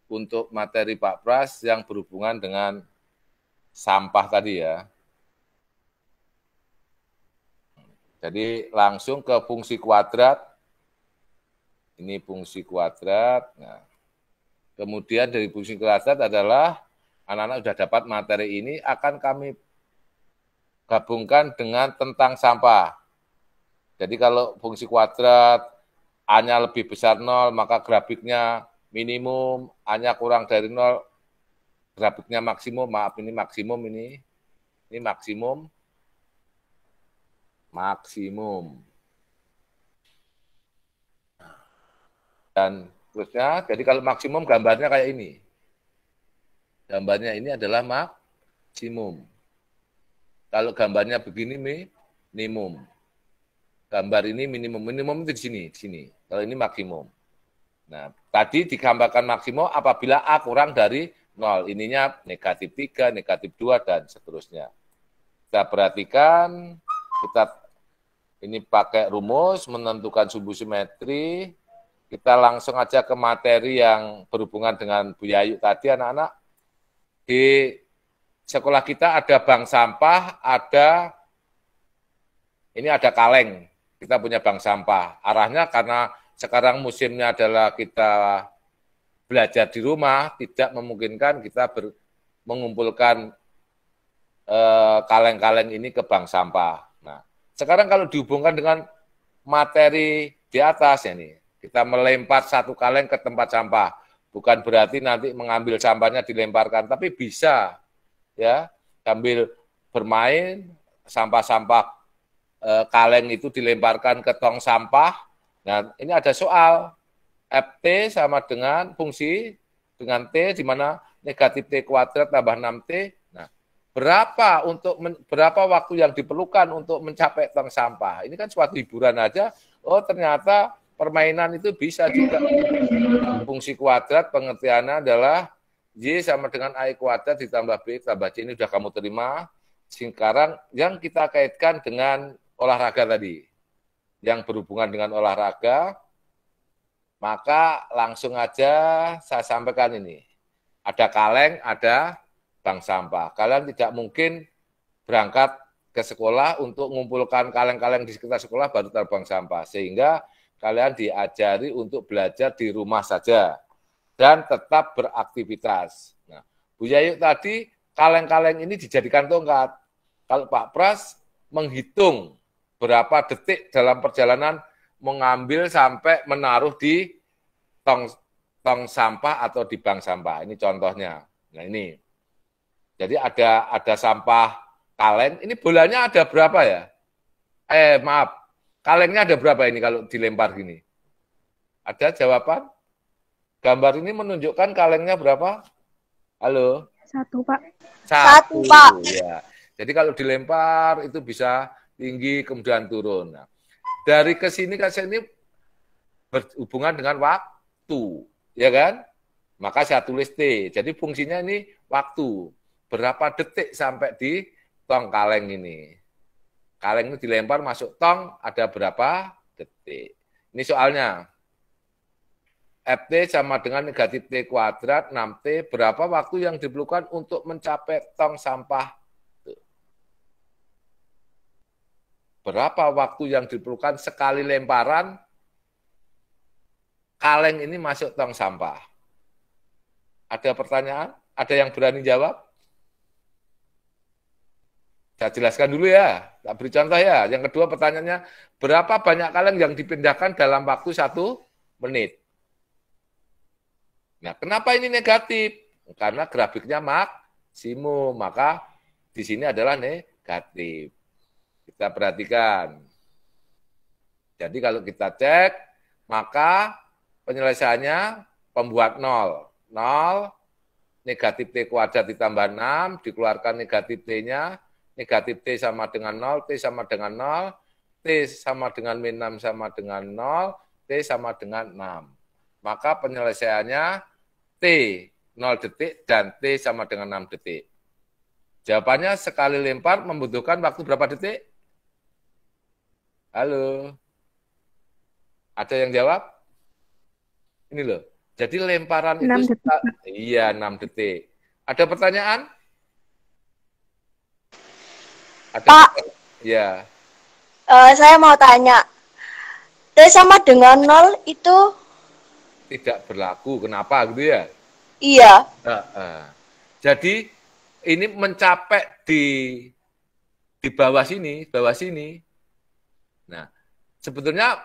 untuk materi Pak Pras yang berhubungan dengan sampah tadi ya. Jadi langsung ke fungsi kuadrat. Ini fungsi kuadrat. Nah, kemudian dari fungsi kuadrat adalah anak-anak sudah dapat materi ini akan kami gabungkan dengan tentang sampah. Jadi kalau fungsi kuadrat A-nya lebih besar 0, maka grafiknya minimum, A-nya kurang dari 0, grafiknya maksimum. Maaf, ini maksimum ini maksimum. Dan terusnya, jadi kalau maksimum gambarnya kayak ini. Gambarnya ini adalah maksimum. Kalau gambarnya begini minimum. Gambar ini minimum. Minimum itu di sini. Kalau ini maksimum. Nah, tadi digambarkan maksimum apabila A kurang dari 0. Ininya negatif 3, negatif 2, dan seterusnya. Kita perhatikan, kita ini pakai rumus, menentukan sumbu simetri. Kita langsung aja ke materi yang berhubungan dengan Bu Yayu tadi, anak-anak. Di sekolah kita ada bank sampah, ini ada kaleng. Kita punya bank sampah. Arahnya karena sekarang musimnya adalah kita belajar di rumah, tidak memungkinkan kita mengumpulkan kaleng-kaleng ini ke bank sampah. Nah, sekarang kalau dihubungkan dengan materi di atas ini, kita melempar satu kaleng ke tempat sampah. Bukan berarti nanti mengambil sampahnya dilemparkan, tapi bisa ya sambil bermain sampah-sampah kaleng itu dilemparkan ke tong sampah. Nah, ini ada soal Ft sama dengan fungsi dengan T di mana negatif T kuadrat tambah 6T. Nah, berapa waktu yang diperlukan untuk mencapai tong sampah? Ini kan suatu hiburan aja. Oh, ternyata permainan itu bisa juga. Fungsi kuadrat pengertiannya adalah Y sama dengan A kuadrat ditambah B tambah C. Ini sudah kamu terima. Sekarang yang kita kaitkan dengan olahraga tadi, yang berhubungan dengan olahraga, maka langsung aja saya sampaikan ini. Ada kaleng, ada bank sampah. Kalian tidak mungkin berangkat ke sekolah untuk mengumpulkan kaleng-kaleng di sekitar sekolah baru taruh bank sampah. Sehingga kalian diajari untuk belajar di rumah saja dan tetap beraktivitas. Nah, Bu Yayu tadi kaleng-kaleng ini dijadikan tongkat. Kalau Pak Pras menghitung berapa detik dalam perjalanan mengambil sampai menaruh di tong sampah atau di bank sampah. Ini contohnya. Nah, ini. Jadi ada sampah kaleng. Ini bolanya ada berapa ya? Maaf. Kalengnya ada berapa ini kalau dilempar gini? Ada jawaban? Gambar ini menunjukkan kalengnya berapa? Halo? 1, Pak. 1, Pak. Ya. Jadi kalau dilempar itu bisa tinggi kemudian turun. Nah, dari ke sini berhubungan dengan waktu, ya kan? Maka saya tulis T. Jadi fungsinya ini waktu. Berapa detik sampai di tong kaleng ini? Kaleng itu dilempar masuk tong, ada berapa detik? Ini soalnya. Ft sama dengan negatif T kuadrat 6T, berapa waktu yang diperlukan untuk mencapai tong sampah? Berapa waktu yang diperlukan sekali lemparan kaleng ini masuk tong sampah? Ada pertanyaan? Ada yang berani jawab? Saya jelaskan dulu ya, tak beri contoh ya. Yang kedua pertanyaannya, berapa banyak kaleng yang dipindahkan dalam waktu 1 menit? Nah, kenapa ini negatif? Karena grafiknya maksimum, maka di sini adalah negatif. Kita perhatikan. Jadi kalau kita cek, maka penyelesaiannya pembuat 0. 0, negatif T kuadrat ditambah 6, dikeluarkan negatif T-nya, negatif T sama dengan 0, T sama dengan 0, T sama dengan min 6 sama dengan 0, T sama dengan 6. Maka penyelesaiannya T 0 detik dan T sama dengan 6 detik. Jawabannya sekali lempar membutuhkan waktu berapa detik? Halo? Ada yang jawab? Ini loh, Jadi lemparan 6 itu detik. iya 6 detik. Ada pertanyaan? Ada Pak, pertanyaan? Ya, saya mau tanya, T sama dengan 0 itu tidak berlaku. Kenapa gitu ya? iya. Jadi ini mencapai di bawah sini. Nah, sebetulnya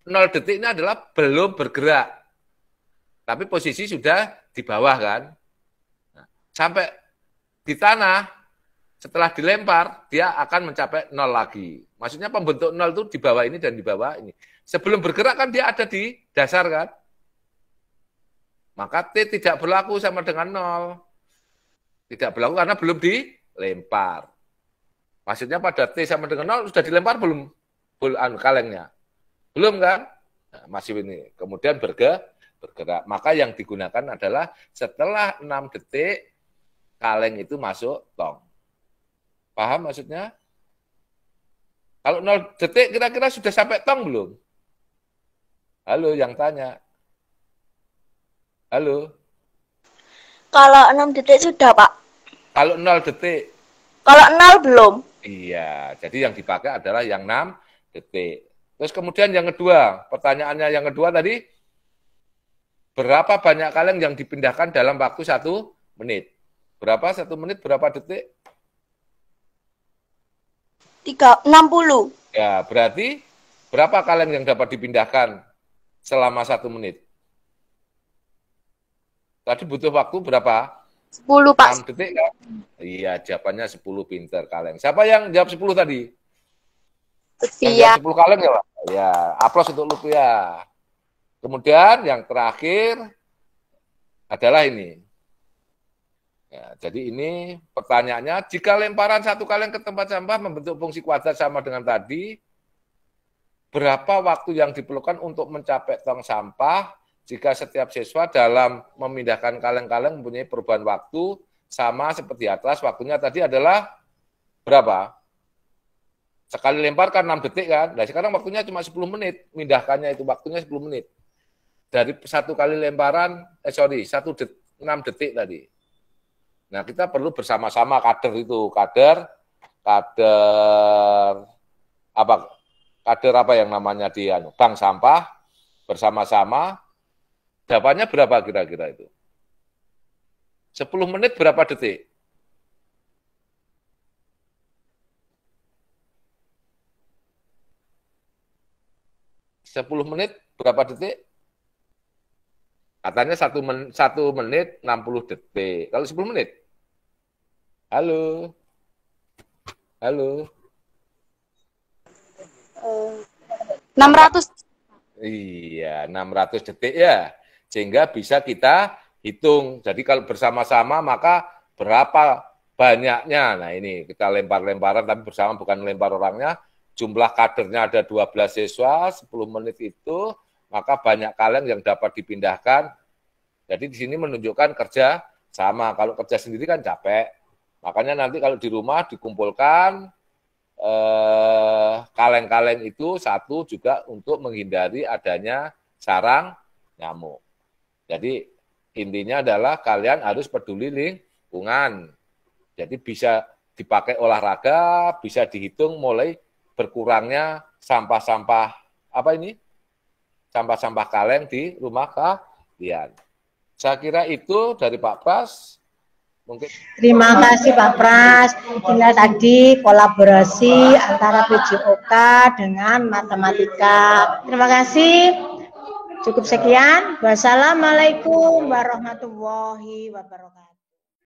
0 detik ini adalah belum bergerak, tapi posisi sudah di bawah kan. Nah, sampai di tanah, setelah dilempar, dia akan mencapai 0 lagi. Maksudnya pembentuk 0 itu di bawah ini dan di bawah ini. Sebelum bergerak kan dia ada di dasar kan. Maka T tidak berlaku sama dengan 0. Tidak berlaku karena belum dilempar. Maksudnya pada T sama dengan 0 sudah dilempar belum kalengnya? Belum kan? Nah, masih ini. Kemudian bergerak. Maka yang digunakan adalah setelah 6 detik kaleng itu masuk tong. Paham maksudnya? Kalau 0 detik kira-kira sudah sampai tong belum? Halo yang tanya. Halo. Kalau 6 detik sudah, Pak. Kalau 0 detik. Kalau 0 belum. Iya, jadi yang dipakai adalah yang 6 detik. Terus kemudian yang kedua, pertanyaannya yang kedua tadi, berapa banyak kaleng yang dipindahkan dalam waktu 1 menit? Berapa 1 menit, berapa detik? 60. Ya, berarti berapa kaleng yang dapat dipindahkan selama 1 menit? Tadi butuh waktu berapa? 10, Pak. 6 detik kan? Iya, jawabannya 10 pinter kaleng. Siapa yang jawab 10 tadi? Yang jawab 10 kaleng ya, Pak? Ya, aplaus untuk Lutfia. Kemudian yang terakhir adalah ini. Ya, jadi ini pertanyaannya, jika lemparan 1 kaleng ke tempat sampah membentuk fungsi kuadrat sama dengan tadi, berapa waktu yang diperlukan untuk mencapai tong sampah jika setiap siswa dalam memindahkan kaleng-kaleng mempunyai perubahan waktu sama seperti atas, waktunya tadi adalah berapa? Sekali lempar kan 6 detik kan, nah sekarang waktunya cuma 10 menit, mindahkannya itu waktunya 10 menit. Dari 1 kali lemparan, 6 detik tadi. Nah kita perlu bersama-sama kader apa yang namanya di bank sampah, bersama-sama. Jawabannya berapa kira-kira itu? 10 menit berapa detik? menit berapa detik? Katanya 1 menit 60 detik. Kalau 10 menit? Halo? Halo? 600. Iya, 600 detik ya. Sehingga bisa kita hitung. Jadi kalau bersama-sama maka berapa banyaknya. Nah ini kita lempar-lemparan tapi bersama bukan lempar orangnya. Jumlah kadernya ada 12 siswa, 10 menit itu, maka banyak kaleng yang dapat dipindahkan. Jadi di sini menunjukkan kerja sama. Kalau kerja sendiri kan capek. Makanya nanti kalau di rumah dikumpulkan kaleng-kaleng itu satu juga untuk menghindari adanya sarang nyamuk. Jadi intinya adalah kalian harus peduli lingkungan. Jadi bisa dipakai olahraga, bisa dihitung mulai berkurangnya sampah-sampah sampah-sampah kaleng di rumah kalian. Saya kira itu dari Pak Pras. Mungkin. Terima kasih Pak Pras. Inilah tadi kolaborasi antara PJOK dengan matematika. Terima kasih. Cukup sekian. Wassalamualaikum warahmatullahi wabarakatuh.